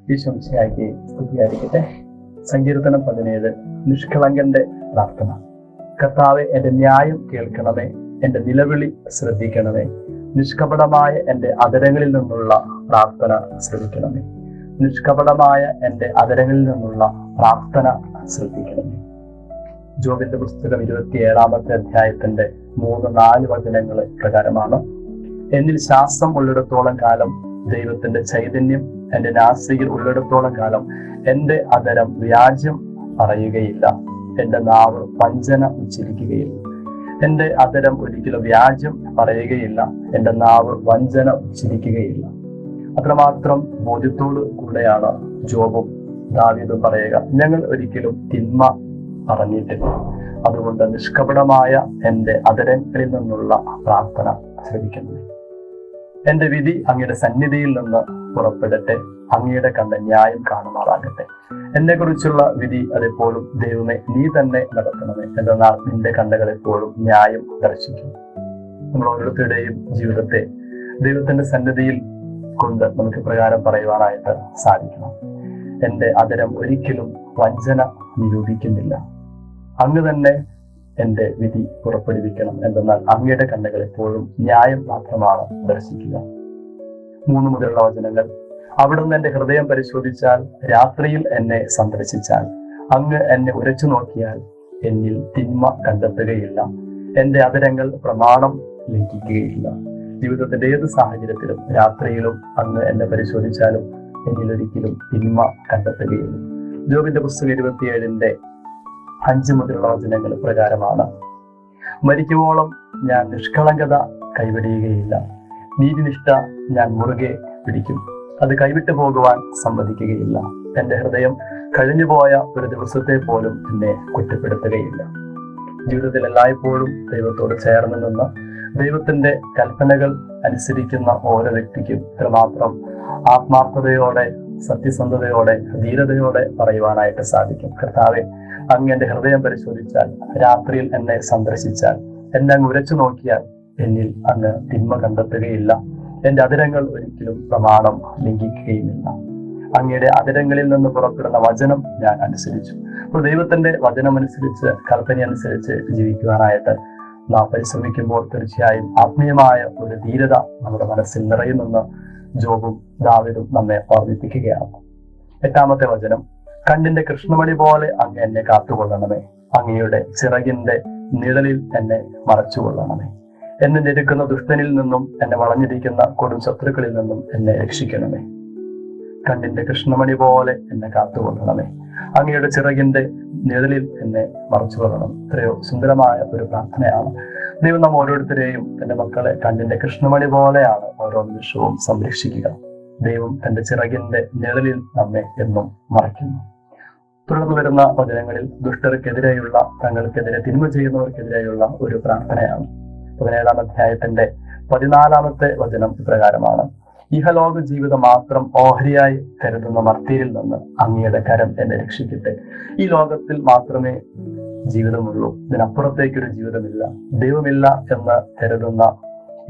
ഈശോമിശിഹായ്ക്ക് സ്തുതിയായിരിക്കട്ടെ. സങ്കീർത്തനം 17 നിഷ്കളങ്കന്റെ പ്രാർത്ഥന. കർത്താവെ, എന്റെ ന്യായം കേൾക്കണമേ, എന്റെ നിലവിളി ശ്രദ്ധിക്കണമേ. നിഷ്കപടമായ എന്റെ അധരങ്ങളിൽ നിന്നുള്ള പ്രാർത്ഥന ശ്രദ്ധിക്കണമേ. നിഷ്കപടമായ എന്റെ അധരങ്ങളിൽ നിന്നുള്ള പ്രാർത്ഥന ശ്രദ്ധിക്കണമേ. ജോബിന്റെ പുസ്തകം 27-ാമത്തെ അധ്യായത്തിന്റെ 3-4 വചനങ്ങൾ പ്രകാരമാണ്: എന്നിൽ ശ്വാസം ഉള്ളിടത്തോളം കാലം ദൈവത്തിന്റെ ചൈതന്യം എന്റെ നാസികയിൽ ഉള്ളിടത്തോളം കാലം എന്റെ അധരം വ്യാജ്യം പറയുകയില്ല, എന്റെ നാവ് വഞ്ചന ഉച്ചരിക്കുകയില്ല. എന്റെ അധരം ഒരിക്കലും വ്യാജ്യം പറയുകയില്ല, എന്റെ നാവ് വഞ്ചന ഉച്ചരിക്കുകയില്ല. അത്രമാത്രം ബോധ്യത്തോടു കൂടെയാണ് ജോബും ദാവീദും പറയുക: ഞങ്ങൾ ഒരിക്കലും തിന്മ പറഞ്ഞിട്ടില്ല. അതുകൊണ്ട് നിഷ്കപടമായ എന്റെ അധരങ്ങളിൽ നിന്നുള്ള പ്രാർത്ഥന ശ്രദ്ധിക്കുന്നു. എന്റെ വിധി അങ്ങയുടെ സന്നിധിയിൽ നിന്ന് പുറപ്പെടട്ടെ, അങ്ങയുടെ കണ്ട ന്യായം കാണുമാറാകട്ടെ. എന്നെ കുറിച്ചുള്ള വിധി അതെപ്പോഴും ദൈവമേ നീ തന്നെ നടത്തണമേ. എന്നാൽ നിന്റെ കണ്ണുകൾ എപ്പോഴും ന്യായം ദർശിക്കും. നമ്മൾ ഓരോരുത്തരുടെയും ജീവിതത്തെ ദൈവത്തിന്റെ സന്നിധിയിൽ കൊണ്ട് നമുക്ക് പ്രകാരം പറയുവാനായിട്ട് സാധിക്കണം: എന്റെ അധരം ഒരിക്കലും വഞ്ചന നിരൂപിക്കുന്നില്ല. അങ്ങ് തന്നെ എന്റെ വിധി പുറപ്പെടുവിക്കണം. എന്തെന്നാൽ അങ്ങയുടെ കണ്ണുകൾ എപ്പോഴും ന്യായം മാത്രമാണ് ദർശിക്കുക. 3 മുതലുള്ള വചനങ്ങൾ: അവിടുന്ന് എന്റെ ഹൃദയം പരിശോധിച്ചാൽ, രാത്രിയിൽ എന്നെ സന്ദർശിച്ചാൽ, അങ്ങ് എന്നെ ഉരച്ചു നോക്കിയാൽ എന്നിൽ തിന്മ കണ്ടെത്തുകയില്ല. എന്റെ അധരങ്ങൾ പ്രമാണം ലംഘിക്കുകയില്ല. ജീവിതത്തിന്റെ ഏത് സാഹചര്യത്തിലും രാത്രിയിലും അങ്ങ് എന്നെ പരിശോധിച്ചാലും എന്നിൽ ഒരിക്കലും തിന്മ കണ്ടെത്തുകയില്ല. ജോബിന്റെ പുസ്തകം 27-ന്റെ 5 മുതലുള്ള വചനങ്ങൾ പ്രകാരമാണ്: മരിക്കുവോളം ഞാൻ നിഷ്കളങ്കത കൈവെടിയുകയില്ല. നീതിനിഷ്ഠ ഞാൻ മുറുകെ പിടിക്കും, അത് കൈവിട്ടു പോകുവാൻ സമ്മതിക്കുകയില്ല. എന്റെ ഹൃദയം കഴിഞ്ഞുപോയ ഒരു ദിവസത്തെ പോലും എന്നെ കുറ്റപ്പെടുത്തുകയില്ല. ജീവിതത്തിൽ എല്ലായ്പ്പോഴും ദൈവത്തോട് ചേർന്ന് നിന്ന് ദൈവത്തിന്റെ കൽപ്പനകൾ അനുസരിക്കുന്ന ഓരോ വ്യക്തിക്കും ഇത്രമാത്രം ആത്മാർത്ഥതയോടെ, സത്യസന്ധതയോടെ, ധീരതയോടെ പറയുവാനായിട്ട് സാധിക്കും: കർത്താവെ, അങ്ങ് എന്റെ ഹൃദയം പരിശോധിച്ചാൽ, രാത്രിയിൽ എന്നെ സന്ദർശിച്ചാൽ, എന്നെ അങ്ങ് ഉരച്ചു നോക്കിയാൽ എന്നിൽ അങ്ങ് തിന്മ കണ്ടെത്തുകയില്ല. എന്റെ അധരങ്ങൾ ഒരിക്കലും പ്രമാണം ലംഘിക്കുകയുമില്ല. അങ്ങയുടെ അധരങ്ങളിൽ നിന്ന് പുറപ്പെടുന്ന വചനം ഞാൻ അനുസരിച്ചു. അപ്പോൾ ദൈവത്തിന്റെ വചനമനുസരിച്ച്, കൽപ്പന അനുസരിച്ച് ജീവിക്കുവാനായിട്ട് നാം പരിശ്രമിക്കുമ്പോൾ തീർച്ചയായും ആത്മീയമായ ഒരു ധീരത നമ്മുടെ മനസ്സിൽ നിറയുമെന്ന് ജോബും ദാവീദും നമ്മെ ഓർമ്മിപ്പിക്കുകയാണ്. 8-ാമത്തെ വചനം: കണ്ണിന്റെ കൃഷ്ണമണി പോലെ അങ്ങ് എന്നെ കാത്തുകൊള്ളണമേ, അങ്ങയുടെ ചിറകിന്റെ നിഴലിൽ എന്നെ മറച്ചുകൊള്ളണമേ. എന്നെ ഞെരുക്കുന്ന ദുഷ്ടനിൽ നിന്നും, എന്നെ വളഞ്ഞിരിക്കുന്ന കൊടും ശത്രുക്കളിൽ നിന്നും എന്നെ രക്ഷിക്കണമേ. കണ്ണിന്റെ കൃഷ്ണമണി പോലെ എന്നെ കാത്തുകൊള്ളണമേ, അങ്ങയുടെ ചിറകിന്റെ നിഴലിൽ എന്നെ മറച്ചുകൊള്ളണം. എത്രയോ സുന്ദരമായ ഒരു പ്രാർത്ഥനയാണ്. ദൈവം നാം ഓരോരുത്തരെയും, തന്റെ മക്കളെ കണ്ണിന്റെ കൃഷ്ണമണി പോലെയാണ് ഓരോ നിമിഷവും സംരക്ഷിക്കുക. ദൈവം തന്റെ ചിറകിന്റെ നിഴലിൽ നമ്മെ എന്നും മറയ്ക്കുന്നു. തുടർന്ന് വരുന്ന വചനങ്ങളിൽ ദുഷ്ടർക്കെതിരെയുള്ള, തങ്ങൾക്കെതിരെ തിന്മ ചെയ്യുന്നവർക്കെതിരെയുള്ള ഒരു പ്രാർത്ഥനയാണ്. 17-ാം അധ്യായത്തിന്റെ 14-ാമത്തെ വചനം ഇപ്രകാരമാണ്: ഇഹലോക ജീവിതം മാത്രം ഓഹരിയായി കരുതുന്ന മർത്യരിൽ നിന്ന് അങ്ങയുടെ കരം എന്നെ രക്ഷിക്കട്ടെ. ഈ ലോകത്തിൽ മാത്രമേ ജീവിതമുള്ളൂ, ഇതിനപ്പുറത്തേക്കൊരു ജീവിതമില്ല, ദൈവമില്ല എന്ന് കരുതുന്ന,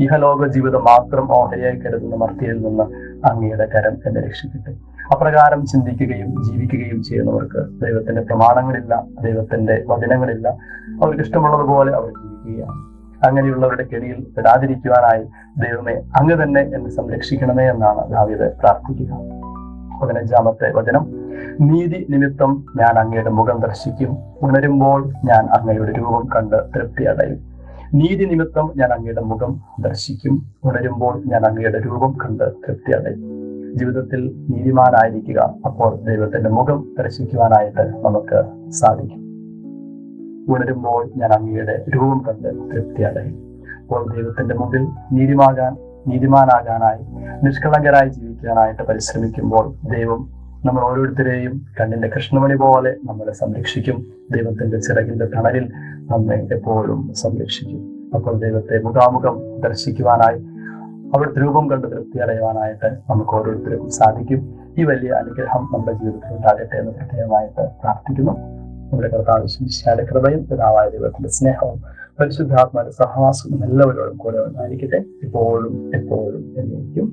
ഇഹലോക ജീവിതം മാത്രം ഓഹരിയായി കരുതുന്ന മർത്യരിൽ നിന്ന് അങ്ങയുടെ കരം എന്നെ രക്ഷിക്കട്ടെ. അപ്രകാരം ചിന്തിക്കുകയും ജീവിക്കുകയും ചെയ്യുന്നവർക്ക് ദൈവത്തിന്റെ പ്രമാണങ്ങളില്ല, ദൈവത്തിന്റെ വചനങ്ങളില്ല. അവർക്ക് ഇഷ്ടമുള്ളതുപോലെ അവർ ജീവിക്കുകയാണ്. അങ്ങനെയുള്ളവരുടെ കെണിയിൽ പെടാതിരിക്കുവാനായി ദൈവമേ, അങ്ങ് തന്നെ എന്നെ സംരക്ഷിക്കണമേ എന്നാണ് ദാവീദ് പ്രാർത്ഥിക്കുക. 15-ാമത്തെ വചനം: നീതി നിമിത്തം ഞാൻ അങ്ങയുടെ മുഖം ദർശിക്കും, ഉണരുമ്പോൾ ഞാൻ അങ്ങയുടെ രൂപം കണ്ട് തൃപ്തി അടയും. നീതി നിമിത്തം ഞാൻ അങ്ങയുടെ മുഖം ദർശിക്കും, ഉണരുമ്പോൾ ഞാൻ അങ്ങയുടെ രൂപം കണ്ട് തൃപ്തി അടയും. ജീവിതത്തിൽ നീതിമാനായിരിക്കുക, അപ്പോൾ ദൈവത്തിന്റെ മുഖം ദർശിക്കുവാനായിട്ട് നമുക്ക് സാധിക്കും. ഉണരുമ്പോൾ ഞാൻ അങ്ങയുടെ രൂപം കണ്ട് തൃപ്തി അടയും. അപ്പോൾ ദൈവത്തിന്റെ മുമ്പിൽ നീതിമാനാകാനായി, നിഷ്കളങ്കരായി ജീവിക്കാനായിട്ട് പരിശ്രമിക്കുമ്പോൾ ദൈവം നമ്മൾ ഓരോരുത്തരെയും കണ്ണിന്റെ കൃഷ്ണമണി പോലെ നമ്മളെ സംരക്ഷിക്കും. ദൈവത്തിന്റെ ചിറകിന്റെ തണലിൽ നമ്മെ എപ്പോഴും സംരക്ഷിക്കും. അപ്പോൾ ദൈവത്തെ മുഖാമുഖം ദർശിക്കുവാനായി, അവിടുത്തെ രൂപം കണ്ട് തൃപ്തി അടയുവാനായിട്ട് നമുക്ക് ഓരോരുത്തർക്കും സാധിക്കും. ഈ വലിയ അനുഗ്രഹം നമ്മുടെ ജീവിതത്തിൽ ഉണ്ടാകട്ടെ എന്ന് പ്രത്യേകമായിട്ട് പ്രാർത്ഥിക്കുന്നു. നമ്മുടെ കർത്താവ് മിശിഹായുടെ കൃപയും പിതാവായ ദൈവത്തിന്റെ സ്നേഹവും പരിശുദ്ധാത്മാവിന്റെ സഹവാസവും എല്ലാവരോടും കൂടെ ഉണ്ടായിരിക്കട്ടെ, ഇപ്പോഴും എപ്പോഴും എന്നേക്കും.